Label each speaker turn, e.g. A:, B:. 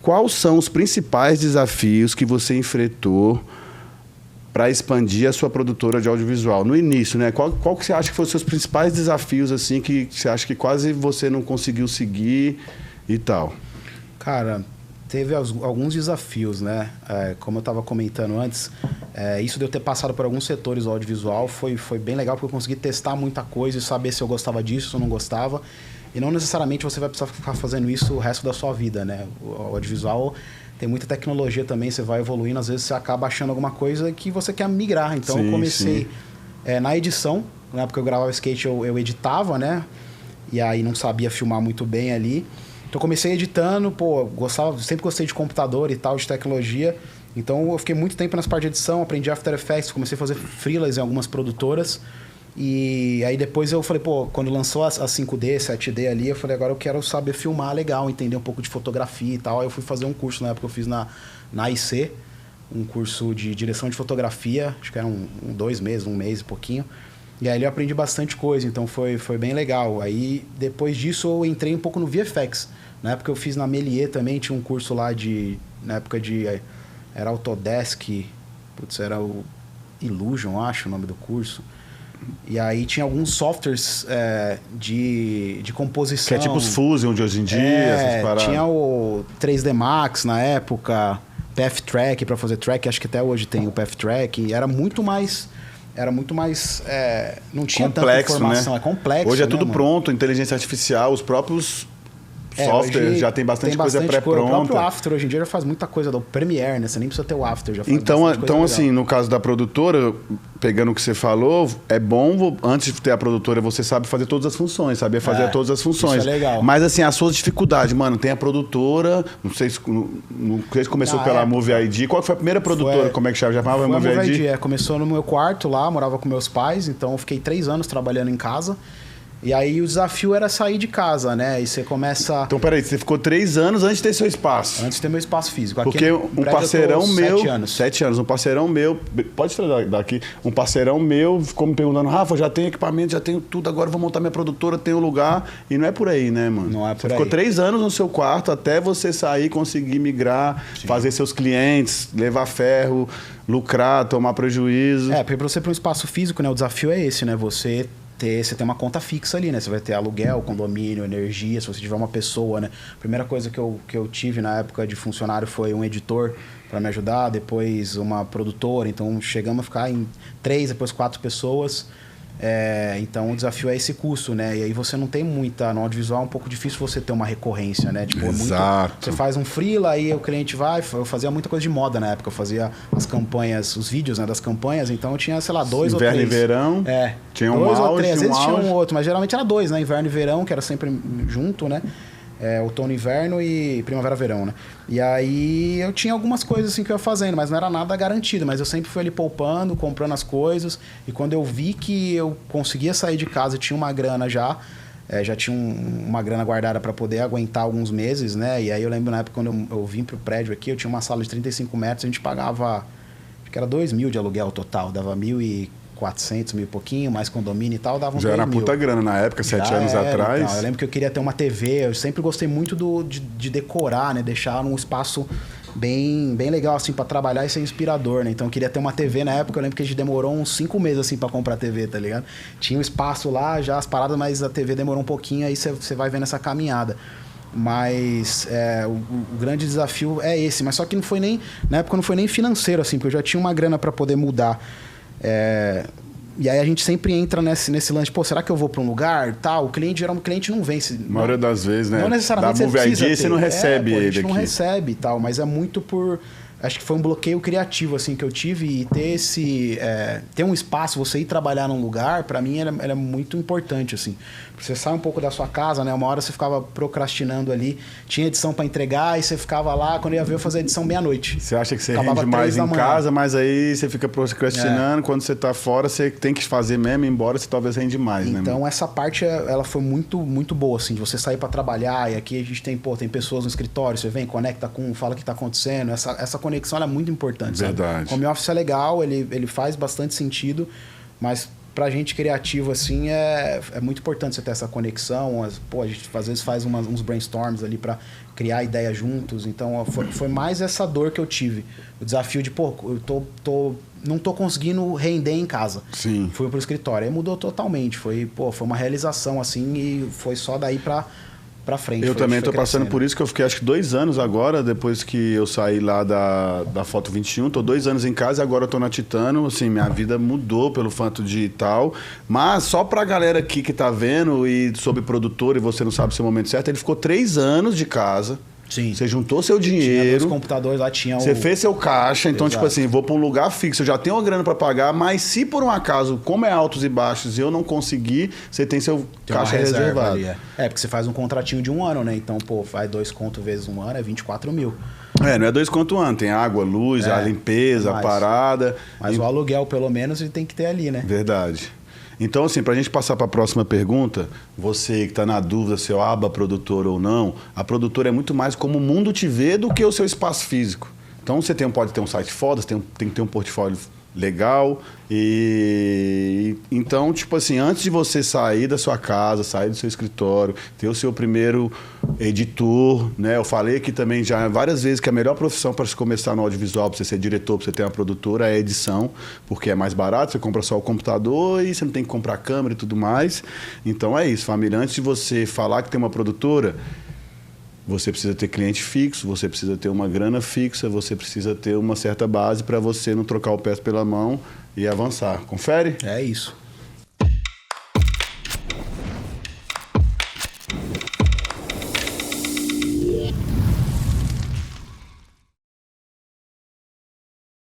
A: quais são os principais desafios que você enfrentou para expandir a sua produtora de audiovisual? No início, né? Qual que você acha que foram os seus principais desafios, assim, que você acha que quase você não conseguiu seguir e tal?
B: Cara, teve alguns desafios, né? Como eu estava comentando antes, isso de eu ter passado por alguns setores do audiovisual foi bem legal, porque eu consegui testar muita coisa e saber se eu gostava disso, se eu não gostava. E não necessariamente você vai precisar ficar fazendo isso o resto da sua vida, né? O audiovisual tem muita tecnologia também, você vai evoluindo, às vezes você acaba achando alguma coisa que você quer migrar. Então eu comecei na edição, na época que eu gravava skate eu editava, né? E aí não sabia filmar muito bem ali. Então eu comecei editando, sempre gostei de computador e tal, de tecnologia. Então eu fiquei muito tempo nessa parte de edição, aprendi After Effects, comecei a fazer freelas em algumas produtoras. E aí depois eu falei, quando lançou a 5D, 7D ali, eu falei, agora eu quero saber filmar legal, entender um pouco de fotografia e tal. Aí eu fui fazer um curso, na época eu fiz na IC, um curso de direção de fotografia, acho que era 2 meses, 1 mês e pouquinho. E aí eu aprendi bastante coisa, então foi bem legal. Aí depois disso eu entrei um pouco no VFX. Na época eu fiz na Melier também, tinha um curso lá na época era Autodesk, era o Illusion, acho o nome do curso. E aí tinha alguns softwares de composição.
A: Que é tipo os Fusion de hoje em dia, essas paradas.
B: Tinha o 3D Max na época, Path Track para fazer track, acho que até hoje tem o Path Track. Era muito mais não tinha
A: complexo,
B: tanta informação,
A: né?
B: É complexo.
A: Hoje é tudo
B: mano?
A: pronto, inteligência artificial, os próprios softwares já tem bastante coisa pré-pronta.
B: O próprio After hoje em dia já faz muita coisa do Premiere, né? Você nem precisa ter o After, já faz
A: Então assim, no caso da produtora, pegando o que você falou, é bom, antes de ter a produtora, você sabe fazer todas as funções, saber fazer todas as funções.
B: Isso é legal.
A: Mas assim, as suas dificuldades, mano, tem a produtora, não sei se começou pela Movie ID. Qual foi a primeira produtora? Como é que chamava?
B: Foi Movie ID. Começou no meu quarto lá, morava com meus pais, então eu fiquei 3 anos trabalhando em casa. E aí o desafio era sair de casa, né? E você começa...
A: Então, peraí, você ficou 3 anos antes de ter seu espaço?
B: Antes de ter meu espaço físico. Aqui
A: porque um parceirão meu...
B: 7 anos.
A: 7 anos. Um parceirão meu... Pode trazer daqui. Um parceirão meu ficou me perguntando, Rafa, já tenho equipamento, já tenho tudo, agora vou montar minha produtora, tenho lugar. E não é por aí, né, mano?
B: Não é por aí.
A: Você ficou 3 anos no seu quarto até você sair, conseguir migrar, fazer seus clientes, levar ferro, lucrar, tomar prejuízo.
B: Porque pra você ir para um espaço físico, né? O desafio é esse, né? Você tem uma conta fixa ali, né? Você vai ter aluguel, condomínio, energia, se você tiver uma pessoa, né? A primeira coisa que eu tive na época de funcionário foi um editor para me ajudar, depois uma produtora, então chegamos a ficar em 3, depois 4 pessoas. Então o desafio é esse custo, né? E aí você não tem muita... No audiovisual é um pouco difícil você ter uma recorrência, né? Tipo,
A: exato.
B: Você faz um freela, aí o cliente vai... Eu fazia muita coisa de moda na época. Eu fazia as campanhas, os vídeos, né, das campanhas. Então eu tinha, sei lá, 2 ou 3.
A: Inverno e verão. Tinha um
B: 2 ou 3. Às
A: tinha
B: vezes tinha um outro, mas geralmente era 2, né? Inverno e verão, que era sempre junto, né? Outono, inverno e primavera, verão, né? E aí eu tinha algumas coisas assim que eu ia fazendo, mas não era nada garantido, mas eu sempre fui ali poupando, comprando as coisas, e quando eu vi que eu conseguia sair de casa, tinha uma grana já tinha uma grana guardada para poder aguentar alguns meses, né? E aí eu lembro na época quando eu vim pro prédio aqui, eu tinha uma sala de 35 metros, a gente pagava, acho que era 2.000 de aluguel total, dava 1.400, 1.000 e pouquinho, mais condomínio e tal, dava uns 2.000.
A: Já era puta grana na época, 7 anos atrás.
B: Então, eu lembro que eu queria ter uma TV, eu sempre gostei muito de decorar, né? Deixar num espaço bem legal, assim, para trabalhar e ser inspirador, né? Então eu queria ter uma TV na época, eu lembro que a gente demorou uns 5 meses, assim, para comprar a TV, tá ligado? Tinha um espaço lá, já as paradas, mas a TV demorou um pouquinho, aí você vai vendo essa caminhada. Mas o grande desafio é esse, mas só que na época não foi nem financeiro, assim, porque eu já tinha uma grana para poder mudar. E aí a gente sempre entra nesse lance, será que eu vou para um lugar, tal? O cliente não vem.
A: A maioria das vezes, né?
B: Não necessariamente
A: da Movie ID, você não recebe ele
B: aqui. A gente não
A: aqui.
B: recebe e tal, mas é muito por... Acho que foi um bloqueio criativo, assim, que eu tive, e ter ter um espaço, você ir trabalhar num lugar, para mim era muito importante, assim. Você sai um pouco da sua casa, né? Uma hora você ficava procrastinando ali, tinha edição para entregar, e você ficava lá, quando ia ver eu fazia edição meia-noite.
A: Você acha que você rende mais em casa, mas aí você fica procrastinando, quando você tá fora, você tem que fazer mesmo, embora você talvez rende mais, né?
B: Então essa parte, ela foi muito, muito boa, assim, de você sair para trabalhar, e aqui a gente tem pessoas no escritório, você vem, conecta fala o que tá acontecendo, essa conexão é muito importante.
A: Verdade.
B: O home office é legal, ele faz bastante sentido, mas pra gente criativo, assim, é muito importante você ter essa conexão. Pô, a gente às vezes faz uns brainstorms ali pra criar ideia juntos. Então, foi mais essa dor que eu tive. O desafio de, pô, eu não tô conseguindo render em casa.
A: Sim.
B: Fui pro escritório. Aí mudou totalmente. Foi uma realização, assim, e foi só daí pra frente.
A: Eu também tô passando
B: crescendo.
A: por isso, que eu fiquei acho que 2 anos agora, depois que eu saí lá da Foto 21. Tô 2 anos em casa e agora eu tô na Titano. Assim, minha vida mudou pelo fato de tal. Mas só pra galera aqui que tá vendo e sobre produtor e você não sabe o seu momento certo, ele ficou 3 anos de casa.
B: Sim.
A: Você juntou seu
B: Tinha
A: dinheiro.
B: dois computadores lá, tinha
A: Você fez seu caixa, então,
B: Exato.
A: tipo assim, vou pra um lugar fixo, eu já tenho uma grana pra pagar, mas se por um acaso, como é altos e baixos, eu não conseguir, você tem seu
B: Tem uma
A: caixa
B: reserva
A: reservado.
B: ali, porque você faz um contratinho de 1 ano, né? Então, pô, faz 2 conto vezes 1 ano, é 24 mil.
A: Não é 2 conto ano, tem água, luz, a limpeza, a
B: mais.
A: parada.
B: Mas o aluguel, pelo menos, ele tem que ter ali, né?
A: Verdade. Então, assim, pra gente passar para a próxima pergunta, você que está na dúvida se é o aba produtor ou não, a produtora é muito mais como o mundo te vê do que o seu espaço físico. Então, você pode ter um site foda, você tem que ter um portfólio legal. E então, tipo assim, antes de você sair da sua casa, sair do seu escritório, ter o seu primeiro editor, né? Eu falei aqui também já várias vezes que a melhor profissão para se começar no audiovisual, para você ser diretor, para você ter uma produtora, é a edição, porque é mais barato, você compra só o computador e você não tem que comprar câmera e tudo mais. Então é isso, família. Antes de você falar que tem uma produtora, você precisa ter cliente fixo, você precisa ter uma grana fixa, você precisa ter uma certa base para você não trocar o pé pela mão e avançar. Confere?
B: É isso.